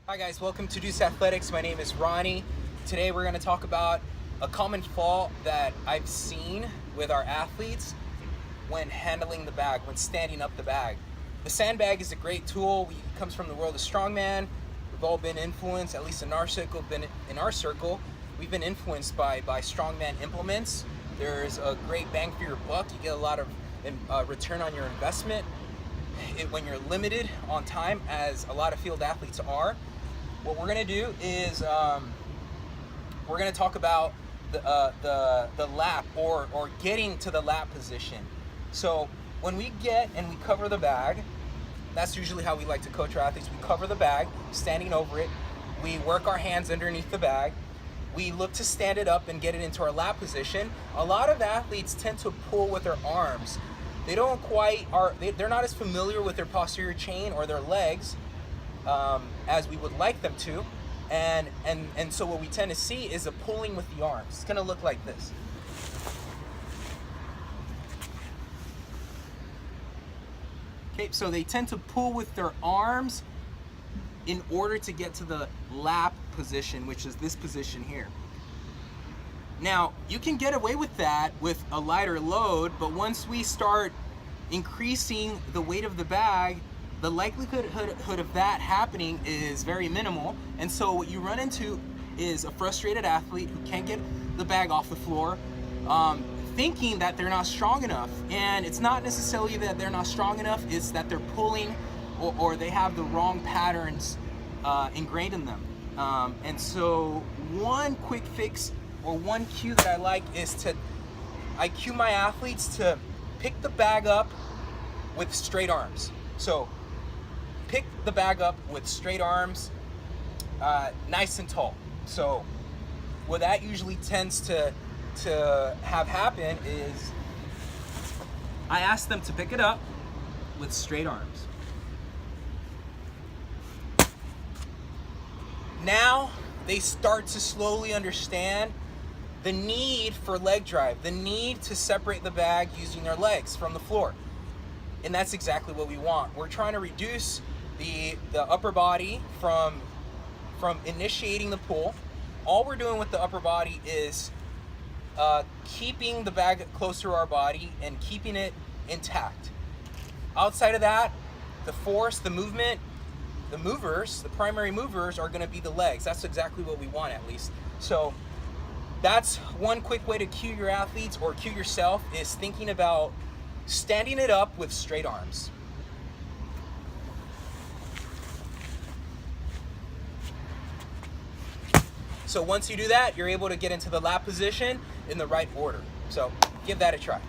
Hi guys, welcome to Deuce Athletics. My name is Ronnie. Today we're going to talk about a common fault that I've seen with our athletes when handling the bag, when standing up the bag. The sandbag is a great tool. It comes from the world of strongman. We've all been influenced, at least in our circle, we've been influenced by strongman implements. There's a great bang for your buck. You get a lot of return on your investment when you're limited on time, as a lot of field athletes are. What we're going to do is we're going to talk about the lap or getting to the lap position. So when we get and we cover the bag, that's usually how we like to coach our athletes. We cover the bag, standing over it. We work our hands underneath the bag. We look to stand it up and get it into our lap position. A lot of athletes tend to pull with their arms. They're not as familiar with their posterior chain or their legs as we would like them to, and so what we tend to see is a pulling with the arms. It's going to look like this. Okay, so they tend to pull with their arms in order to get to the lap position, which is this position here. Now, you can get away with that with a lighter load, but once we start increasing the weight of the bag, the likelihood of that happening is very minimal. And so what you run into is a frustrated athlete who can't get the bag off the floor, thinking that they're not strong enough. And it's not necessarily that they're not strong enough, it's that they're pulling or they have the wrong patterns ingrained in them. And so one quick fix or one cue that I like is I cue my athletes to pick the bag up with straight arms. So pick the bag up with straight arms, nice and tall. So what that usually tends to have happen is I ask them to pick it up with straight arms. Now they start to slowly understand the need for leg drive, the need to separate the bag using their legs from the floor. And that's exactly what we want. We're trying to reduce the upper body from initiating the pull. All we're doing with the upper body is keeping the bag close to our body and keeping it intact. Outside of that, the force, the movement, the primary movers are gonna be the legs. That's exactly what we want, at least. So that's one quick way to cue your athletes or cue yourself, is thinking about standing it up with straight arms. So once you do that, you're able to get into the lap position in the right order. So give that a try.